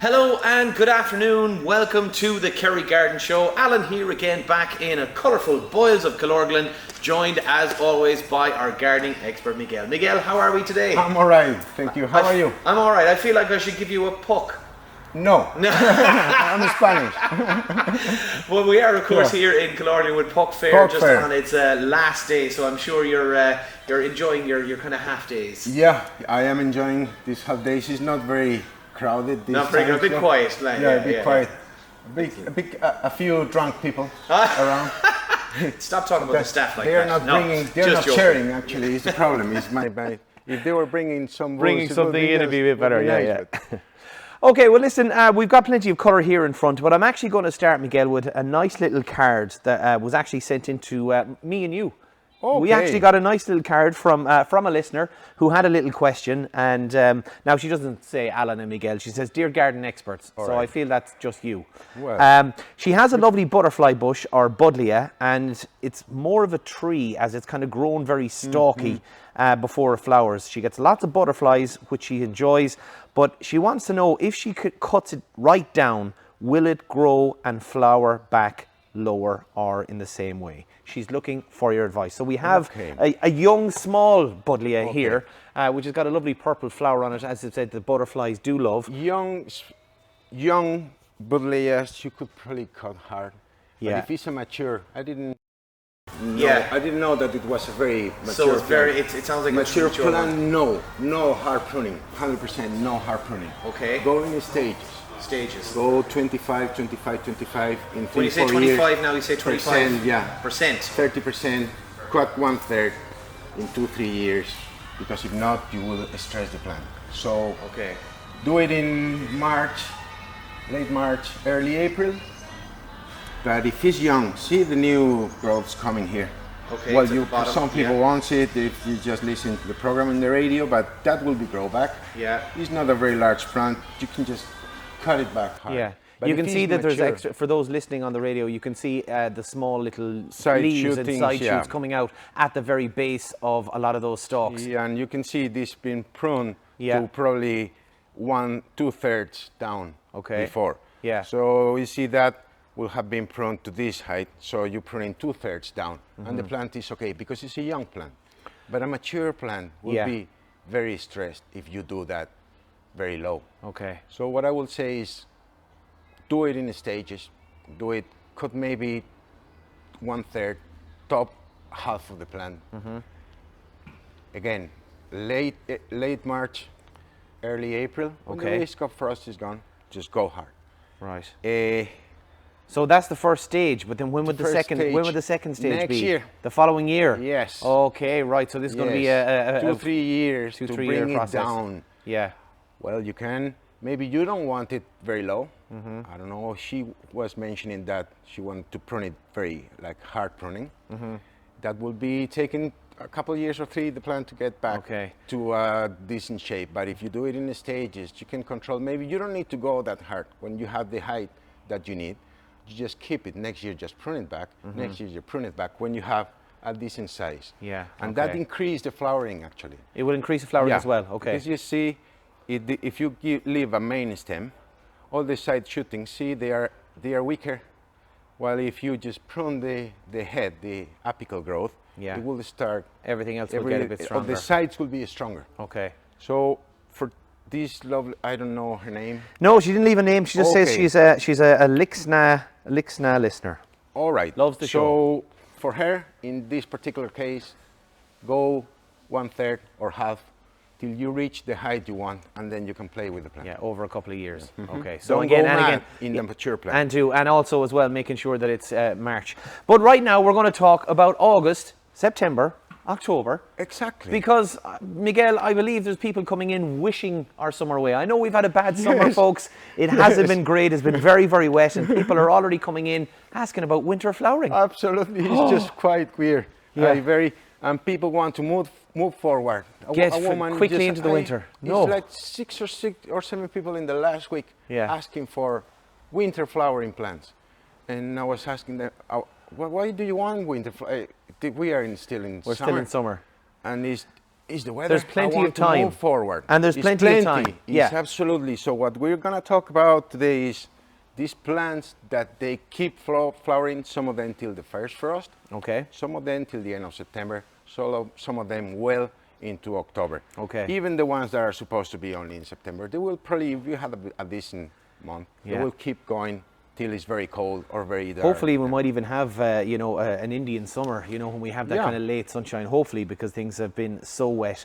Hello and good afternoon. Welcome to the Kerry Garden Show. Alan here again, back in a colourful Boyles of Killorglin, joined as always by our gardening expert Miguel. Miguel, how are we today? I'm alright, thank you. How are you? I'm alright. I feel like I should give you a puck. No, I'm Spanish. Well, we are of course here in Killorglin with Puck Fair, Puck just Fair. on its last day, so I'm sure you're enjoying your kind of half days. Yeah, I am enjoying these half days. It's not very crowded. Not very good, a bit quiet. A bit quiet. A few drunk people around. Stop talking about the staff like They're that. not bringing. They're not sharing. Actually, is the problem. Is my if they were bringing some Bringing something in, it'd be a bit better. Nice, Yeah. Okay, well listen, we've got plenty of colour here in front, but I'm actually going to start, Miguel, with a nice little card that was actually sent into me and you. Okay. We actually got a nice little card from a listener who had a little question, and now she doesn't say Alan and Miguel, she says, "Dear garden experts," so I feel that's just you. Well. She has a lovely butterfly bush, or buddleia, and it's more of a tree as it's kind of grown very stalky before it flowers. She gets lots of butterflies, which she enjoys, but she wants to know if she cuts it right down, will it grow and flower back lower or in the same way? She's looking for your advice. So we have a young small buddleia here, which has got a lovely purple flower on it, as I said the butterflies do love. Young buddleias you could probably cut hard. Yeah. But if it's a mature, I didn't know that it was a very mature So it's plant. it sounds like Mature a mature plant, one. no hard pruning, 100% no hard pruning. Okay. Go in stages. Go 25 in 3-4 When you say 25 now, you say 25%. Percent. 30%, cut 1/3 in 2-3 years, because if not, you will stress the plant. So do it in March, late March, early April. But if it's young, see the new growths coming here. Okay. Well, Some people want it if you just listen to the program on the radio, but that will be grow back. Yeah. It's not a very large plant. You can just cut it back hard. Yeah. But you if can it's see that there's mature- extra, for those listening on the radio, you can see the small little Side leaves and shootings, side yeah. shoots coming out at the very base of a lot of those stalks. Yeah, and you can see this been pruned Yeah. to probably 2/3 down before. Yeah. So you see that will have been pruned to this height, so you prune in 2/3 down, and the plant is okay because it's a young plant. But a mature plant will be very stressed if you do that very low. Okay. So what I will say is, do it in stages. Do it, cut maybe 1/3, top half of the plant. Again, late March, early April. When the risk of frost is gone, just go hard. Right. So that's the first stage, but then when would the second stage Next be? year. The following year? Yes. Okay, right. So this is going to be a 2-3 years to 2-3 bring year it process. down. Yeah. Well, you can. Maybe you don't want it very low. I don't know. She was mentioning that she wanted to prune it very hard pruning. That will be taking a couple of years or 3 the plant to get back to a decent shape. But if you do it in stages, you can control. Maybe you don't need to go that hard when you have the height that you need. You just keep it. Next year, just prune it back. Next year, you prune it back when you have a decent size. Yeah. And that increases the flowering actually. It will increase the flowering as well. Okay. Because you see, if you leave a main stem, all the side shootings, see they are weaker. While if you just prune the head, the apical growth, it will start. Everything else will get a bit stronger. The sides will be stronger. Okay. So for this lovely, I don't know her name. No, she didn't leave a name. She just says she's a Lixna listener. All right. Loves the show. So for her, in this particular case, go 1/3 or half till you reach the height you want, and then you can play with the plant. Yeah, over a couple of years. Okay. So don't again, go and mad again, in the mature plant. and also as well making sure that it's March. But right now we're going to talk about August, September, October. Exactly. Because Miguel, I believe there's people coming in wishing our summer away. I know we've had a bad summer, folks. It hasn't been great. It's been very, very wet, and people are already coming in asking about winter flowering. Absolutely, it's just quite weird. Yeah. And people want to move forward. Get quickly into the winter. No. It's like 6 or 7 people in the last week asking for winter flowering plants. And I was asking them, why do you want winter? We are still in We're summer. still in summer. And It's the weather. There's plenty I want of time. to move forward. And there's It's plenty of time. Yes, Yeah. absolutely. So what we're gonna talk about today is these plants that they keep flowering. Some of them till the first frost. Okay. Some of them till the end of September. Some of them well into October. Okay. Even the ones that are supposed to be only in September, they will probably, if you have a decent month, Yeah. they will keep going till it's very cold or very dark. Hopefully we might even have, an Indian summer, when we have that Yeah. kind of late sunshine, hopefully, because things have been so wet.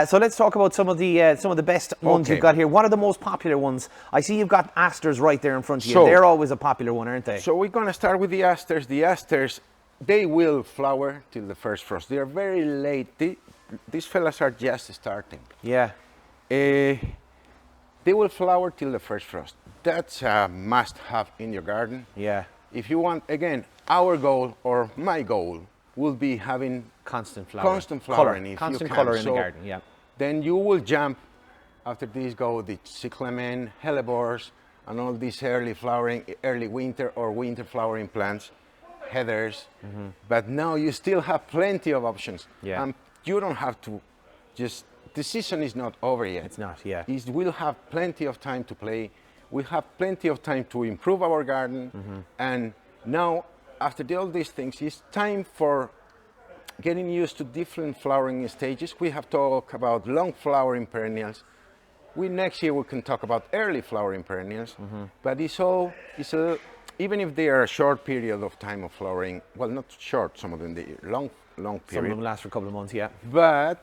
So let's talk about some of the best ones Okay. you've got here. What are the most popular ones? I see you've got asters right there in front of you. So- They're always a popular one, aren't they? So we're gonna start with the asters. The asters, they will flower till the first frost. They are very late. These fellas are just starting. Yeah. They will flower till the first frost. That's a must-have in your garden. Yeah. If you want, again, our goal or my goal will be having Constant flowering. constant flowering. If Constant you can. colour in the So garden, yeah. Then you will jump. After these go the cyclamen, hellebores, and all these early flowering, early winter or winter flowering plants, heathers. But now you still have plenty of options. Yeah. And you don't have to just, the season is not over yet. It's not, yeah. We'll have plenty of time to play. We have plenty of time to improve our garden. And now, after all these things, it's time for getting used to different flowering stages. We have talked about long flowering perennials. Next year we can talk about early flowering perennials. But even if they are a short period of time of flowering, well, not short, some of them, they long Some of period. them last for a couple of months, yeah. But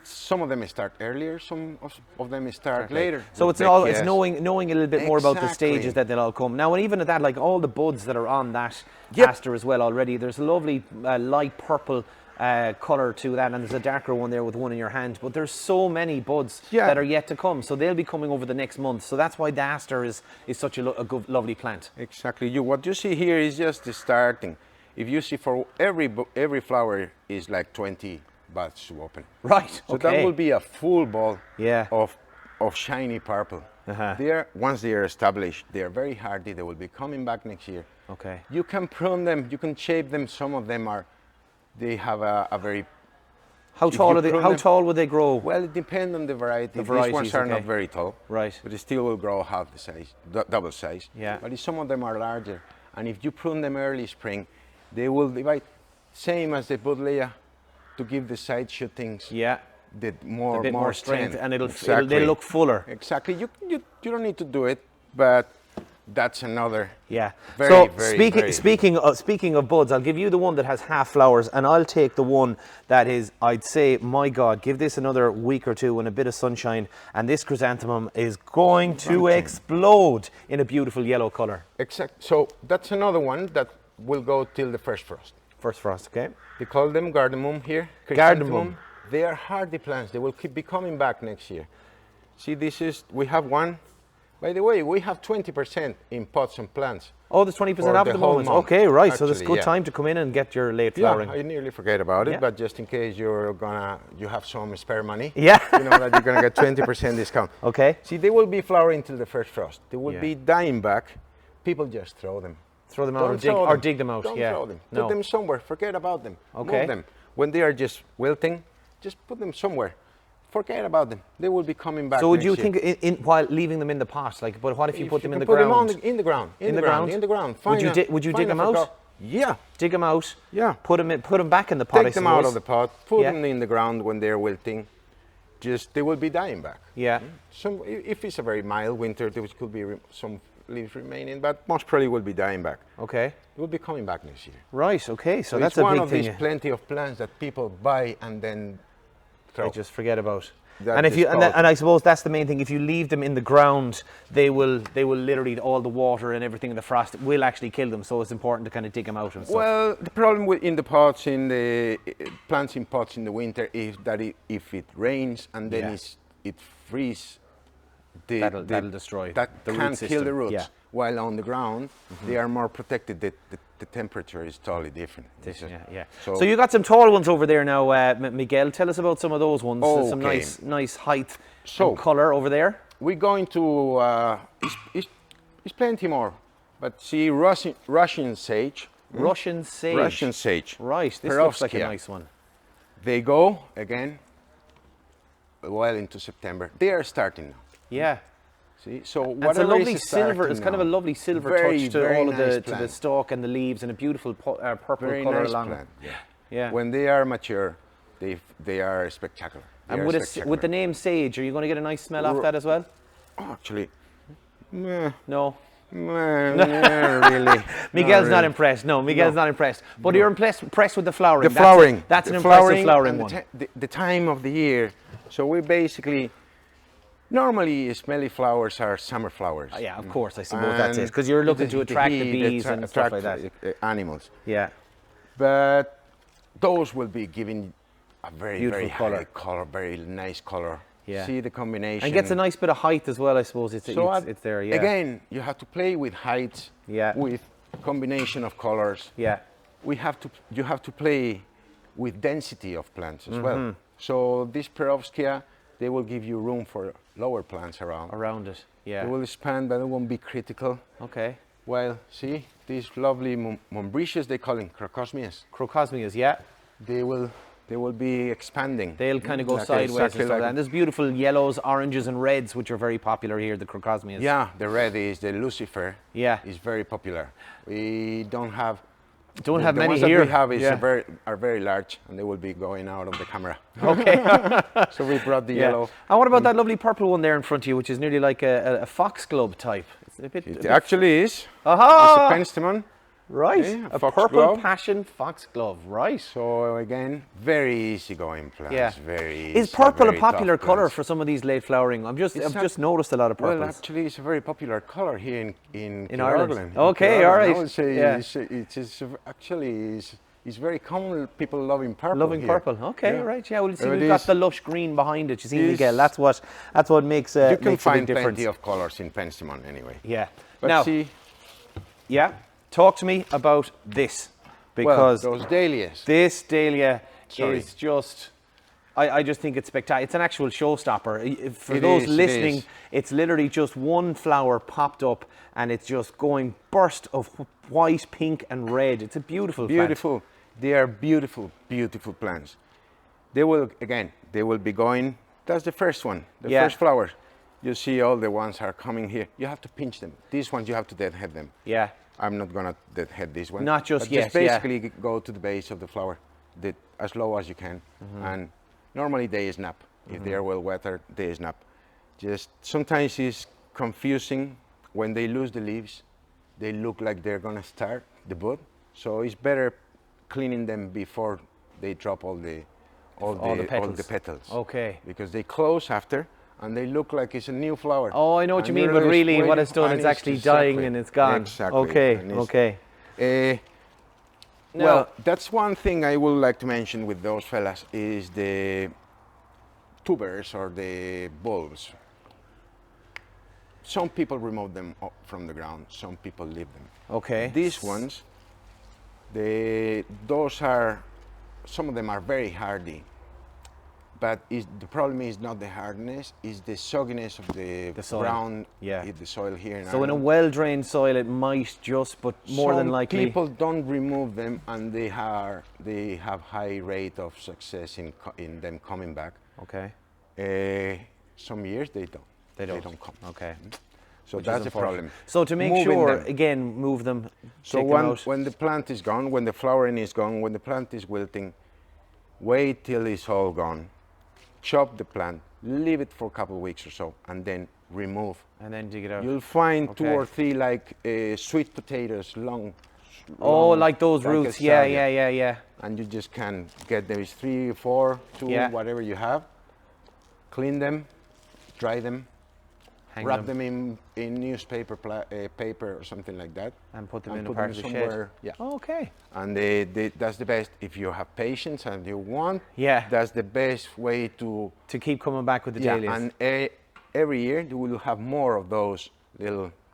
some of them start earlier, some of them start later. So it's Yes. knowing a little bit more about the Exactly. stages that they'll all come. Now, and even at that, like all the buds that are on that Yep. aster as well already, there's a lovely light purple colour to that, and there's a darker one there with one in your hand. But there's so many buds Yeah. that are yet to come, so they'll be coming over the next month. So that's why the aster is such a good, lovely plant. Exactly. What you see here is just the starting. If you see for every flower is like 20 buds to open. Right. So okay. that will be a full ball Yeah. of shiny purple. Once they are established, they are very hardy. They will be coming back next year. Okay. You can prune them, you can shape them. Some of them they have a very, How if tall you are they? prune How them- tall would they grow? well, it depends on the variety. These varieties, ones are okay. not very tall. Right. But they still will grow half the size, double size. Yeah. But some of them are larger. And if you prune them early spring, they will divide, same as the buddleia, to give the side shootings Yeah. the A bit more strength, and they'll Exactly. look fuller. Exactly. You don't need to do it, but that's another. Yeah. Very, So very, very speaking of buds, I'll give you the one that has half flowers, and I'll take the one that is, I'd say, my God, give this another week or two and a bit of sunshine, and this chrysanthemum is going to explode in a beautiful yellow colour. Exact. So that's another one that will go till the first frost. First frost, okay? They call them cardamom here. Cardamom. Chrysanthemum. They are hardy plants. They will be coming back next year. See, we have one. By the way, we have 20% in pots and plants. Oh, there's 20% For off the at the whole moment. month, Okay, right. So there's actually, good yeah. time to come in and get your late flowering. Yeah, I nearly forget about it, Yeah. but just in case you have some spare money, Yeah. you know that you're gonna get 20% discount. Okay. See, they will be flowering till the first frost. They will Yeah. be dying back. People just throw them. Throw them out Don't or throw dig them out. Don't yeah. throw them. No. Put them somewhere. Forget about them. Okay. Move them. When they are just wilting, just put them somewhere. Forget about them. They will be coming back. So would you next year. think while leaving them in the pot, like? But what if you put them in the put ground? them in the ground. In the ground? In the ground. Would you dig them out? Yeah. Dig them out. Yeah. Put them back in the pot. Take them out of the pot. Put Yeah. them in the ground when they're wilting. They will be dying back. Yeah. If it's a very mild winter, there could be some leaves remaining, but most probably will be dying back. Okay. They will be coming back next year. Right. Okay. So So that's it's a one big of thing. these plenty of plants that people buy and then throw. They just forget about. That And if you dispose and I suppose that's the main thing. If you leave them in the ground, they will literally, all the water and everything in the frost will actually kill them. So it's important to kind of dig them out and stuff. Well, the problem in the pots, in the plants in pots in the winter, is that if it rains and then Yeah. it freezes, That'll destroy That the root can kill system. the roots. Yeah. While on the ground, they are more protected. The temperature is totally different. Yeah. So- So you got some tall ones over there now, Miguel. Tell us about some of those ones. There's some Okay. nice height So- and colour over there. We're going to. It's plenty more, but see, Russian sage. Russian sage. Russian sage. Right. This looks like a Perovskia. nice one. They go again well into September. They are starting now. Yeah. See, so It's a whatever lovely is silver. starting It's kind of a now, lovely silver very, touch to very all of nice the to the plant. stalk and the leaves, and a beautiful purple Very color nice along. plant. Yeah. Yeah. When they are mature, they are spectacular. They And are with spectacular. with the name sage, are you going to get a nice smell off that as well? Oh, actually, meh, No. meh, yeah, really. Miguel's not really. impressed. No, Miguel's not impressed. But you're impressed with the flowering. The flowering. That's an the impressive flowering and one. the time of the year. So we basically, normally smelly flowers are summer flowers. Yeah, of course. I suppose that's it. And Because you're looking to the attract the heat, bees and stuff like that. attract, animals. Yeah. But those will be giving a very, Beautiful very colour. high color, very nice color. Yeah. See the combination. And gets a nice bit of height as well, I suppose. It's there, yeah. Again, you have to play with height, Yeah. with combination of colors. Yeah. You have to play with density of plants as Mm-hmm. well. So this Perovskia, they will give you room for lower plants around. Around it, yeah. They will expand, but it won't be critical. Okay. Well, see, these lovely Mombricious, they call them Crocosmias. Crocosmias, yeah. They will be expanding. They'll kind of go Like sideways and exactly stuff like like- that. And there's beautiful yellows, oranges, and reds, which are very popular here, the Crocosmias. Yeah, the red is the Lucifer. Yeah. Is very popular. We don't have. Don't have the many ones here. That we have is Yeah. are very large, and they will be going out of the camera. Okay. So we brought the Yeah. yellow. And what about that lovely purple one there in front of you, which is nearly like a foxglove type? It's a bit. It actually is. Aha! It's a penstemon. Right. Yeah, a foxglove. purple passion foxglove. Right. So again, very easy-going plants. Yeah. Very. Is easy, purple a very popular tough colour plants. for some of these late flowering? I've It's just noticed a lot of purples. Well, actually, it's a very popular color here in Ireland. Killorglin. Okay, all right. I would say Yeah. it's very common. People loving purple. Loving here. purple. Okay, Yeah. right. Yeah. Well, you see, There we've it got is. the lush green behind it. You see, This- Miguel. That's what makes You can makes a find big difference. plenty of colors in penstemon anyway. Yeah. But now, see, yeah. Talk to me about this, well, because those dahlias. this dahlia Sorry. is just. I just think it's spectacular. It's an actual showstopper. For It those is, it listening, is. it's literally just one flower popped up, and it's just going burst of white, pink, and red. It's a beautiful plant. Beautiful. They are beautiful, beautiful plants. They will be going. That's the first one, the Yeah. first flower. You see all the ones are coming here. You have to pinch them. These ones, you have to deadhead them. Yeah. I'm not gonna deadhead this one. Not just but yet, Just basically go to the base of the flower, as low as you can, and normally they snap. If they are well watered, they snap. Just sometimes it's confusing when they lose the leaves. They look like they're gonna start the bud, so it's better cleaning them before they drop all the petals. Okay. Because they close after. And they look like it's a new flower. Oh, I know what you And mean, you're but just really what waiting it's done, and it's actually exactly- dying and it's gone. Exactly. Okay, And it's- okay. Well, that's one thing I would like to mention with those fellas is the tubers or the bulbs. Some people remove them from the ground, some people leave them. Okay. These ones, some of them are very hardy, but the problem is not the hardness, is the sogginess of the soil. ground, Yeah. the soil here in So in a Ireland. well-drained soil, it might just, but more than Some likely. people don't remove them, and they have high rate of success in them coming back. Okay. Some years they don't. They don't. come. Okay. So Which is that's the unfortunate. problem. So to make Moving sure, them. again, move them. So take them out. when the plant is gone, when the flowering is gone, when the plant is wilting, wait till it's all gone. Chop the plant, leave it for a couple of weeks or so, and then remove. And then dig it out. You'll find two Okay. or three like sweet potatoes, long. Like those like a roots. Yeah, salvia. yeah. And you just can get those 3, 4, 2, Yeah. whatever you have. Clean them, dry them, Hang wrap them in newspaper paper or something like that. and put them and in a put part them of the shed. somewhere, yeah. Okay. And that's the best. If you have patience and you want, Yeah. that's the best way to. To keep coming back with the Yeah, dahlias. and every year you will have more of those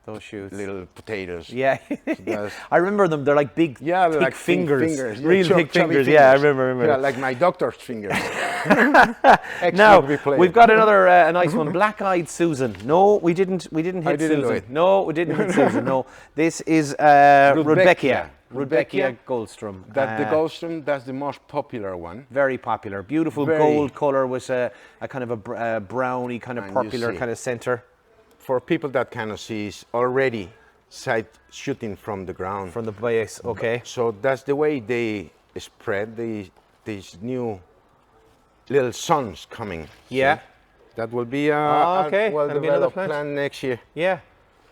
those shoots. little potatoes. Yeah. that's- I remember them. They're like big, Yeah, thick like fingers. Yeah, Real thick chubby fingers. Yeah, I remember. Yeah, like my doctor's fingers. Now Ex-rugby player. we've got another a nice one. Black-eyed Susan. No, we didn't hit didn't do Susan. it. No, we didn't hit Susan. No, this is Rudbeckia. Rudbeckia Goldstrom. That the Goldstrom, that's the most popular one. Very popular. Beautiful gold color with a kind of a browny kind of purpular kind of center. For people that cannot see, is already sight shooting from the ground. From the base, okay. So that's the way they spread these new little suns coming. Yeah. See? That will be a well-developed plant next year. Yeah.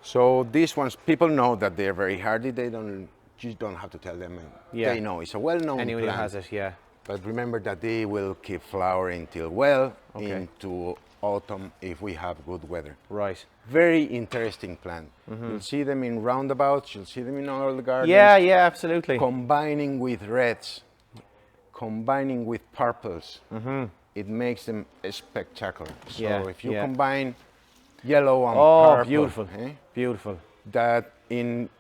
So these ones, people know that they're very hardy. They don't, you don't have to tell them. They know it's a well-known plant. Anyone who has it, yeah. But remember that they will keep flowering till well into autumn if we have good weather. Right. Very interesting plant. You'll see them in roundabouts. You'll see them in all the gardens. Yeah, yeah, absolutely. Combining with reds, combining with purples, it makes them spectacular. So if you combine yellow and purple, beautiful, beautiful. That in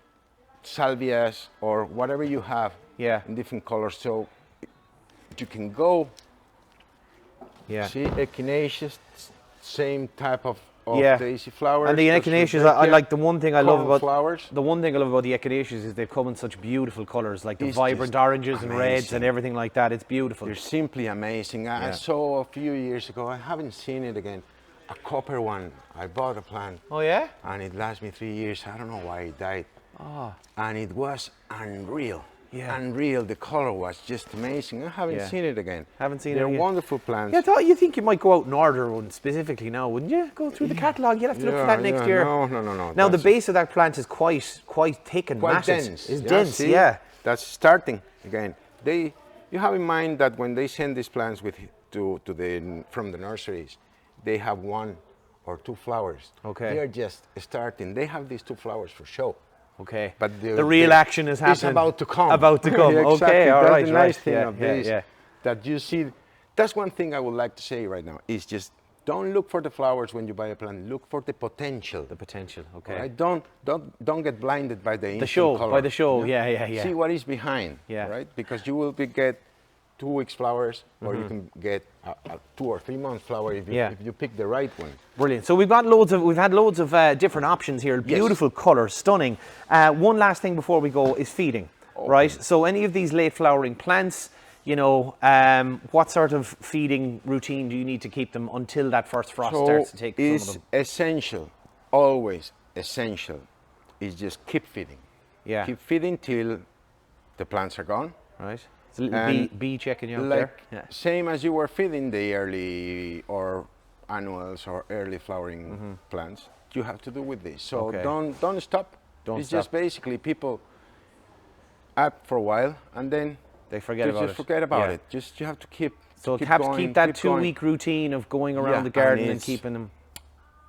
salvias or whatever you have, in different colors, so you can go. Yeah. See, echinaceas, same type of daisy flowers. And the echinaceas, I like the one thing I love about flowers. The one thing I love about the echinaceas is they come in such beautiful colors, like the vibrant oranges and reds and everything like that. It's beautiful. They're simply amazing. I saw a few years ago, I haven't seen it again, a copper one. I bought a plant. Oh yeah? And it lasted me 3 years. I don't know why it died. And it was unreal. Yeah. Unreal. The color was just amazing. I haven't seen it again. Haven't seen They're it again. wonderful plants. Yeah, I thought you think you might go out and order one specifically now, wouldn't you? Go through the catalogue. You'll have to look for that next year. No. Now the base of that plant is quite thick and quite massive. dense. It's dense, yeah. That's starting again. You have in mind that when they send these plants from the nurseries, they have 1 or 2 flowers. Okay. They are just starting. They have these 2 flowers for show. Okay. But the real action is happening. It's about to come. About to come. Exactly. Okay, all that's right. the nice thing yeah, of this. That you see. That's one thing I would like to say right now. Is just don't look for the flowers when you buy a plant. Look for the potential. The potential. Okay. Right? Don't get blinded by the show. color. By the show. Yeah. See what is behind. Yeah. Right. Because you will get 2 weeks flowers, or you can get a 2 or 3 month flower if you pick the right one. Brilliant. So we've had loads of different options here. Beautiful colours, stunning. One last thing before we go is feeding, right? So any of these late flowering plants, you know, what sort of feeding routine do you need to keep them until that first frost starts to take some of them? Essential, always essential, is just keep feeding. Yeah. Keep feeding till the plants are gone. Right. It's a little bee checking you out there. Yeah. Same as you were feeding the early or annuals or early flowering plants, you have to do with this. So don't stop. It's just basically people up for a while and then they forget about it. Just you have to keep. So keep that 2-week routine of going around the garden and keeping them.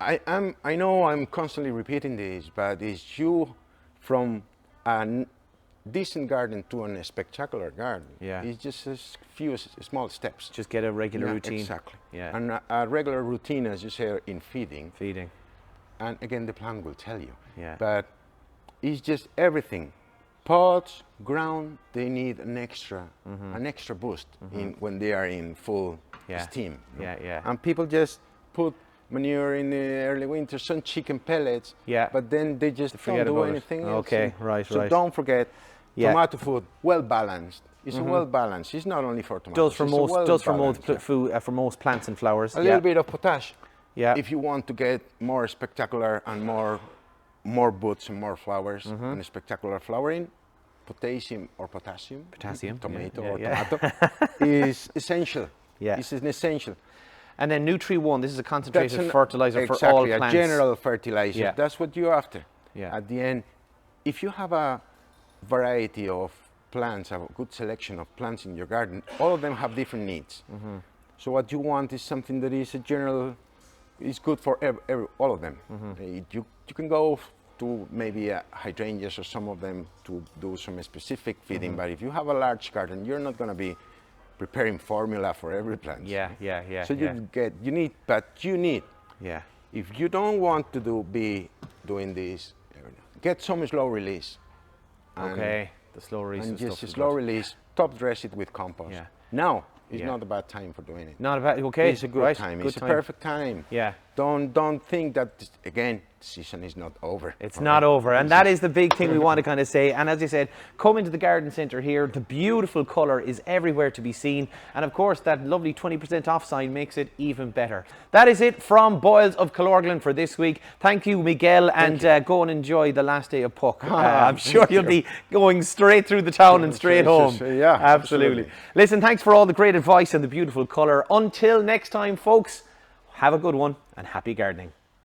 I know I'm constantly repeating this, but it's you from a decent garden to a spectacular garden. Yeah. It's just a few small steps. Just get a regular routine. Exactly. Yeah. And a regular routine, as you say, in feeding. Feeding. And again, the plant will tell you. Yeah. But it's just everything. Pots, ground, they need an extra boost when they are in full steam. Yeah. And people just put manure in the early winter, some chicken pellets. Yeah. But then they just don't do anything else. Okay, right. So don't forget. Tomato food, well balanced. It's well balanced. It's not only for tomatoes. For most plants and flowers. A little bit of potash. Yeah. If you want to get more spectacular and more buds and more flowers and spectacular flowering, potassium, tomato or tomato is essential. Yeah. It's an essential. And then Nutri-1, this is a concentrated fertilizer for all plants. A general fertilizer. Yeah. That's what you're after. Yeah. At the end, if you have a variety of plants, a good selection of plants in your garden, all of them have different needs. So what you want is something that is a general, is good for all of them. You can go to maybe hydrangeas or some of them to do some specific feeding, but if you have a large garden, you're not going to be preparing formula for every plant. Yeah. So you need. Yeah. If you don't want to be doing this, get some slow release. Okay, the slow release. And just a slow release, top dress it with compost. Yeah. Now is not a bad time for doing it. Not a bad, okay. It's a good time. It's a perfect time. Yeah. don't think that, again, the season is not over. It's not over, and that is the big thing we want to kind of say. And as I said, come into the garden centre here. The beautiful colour is everywhere to be seen, and of course that lovely 20% off sign makes it even better. That is it from Boyles of Killorglin for this week. Thank you, Miguel, and go and enjoy the last day of Puck. I'm sure you'll be going straight through the town and straight home. Yeah, absolutely. Listen, thanks for all the great advice and the beautiful colour. Until next time, folks, have a good one and happy gardening.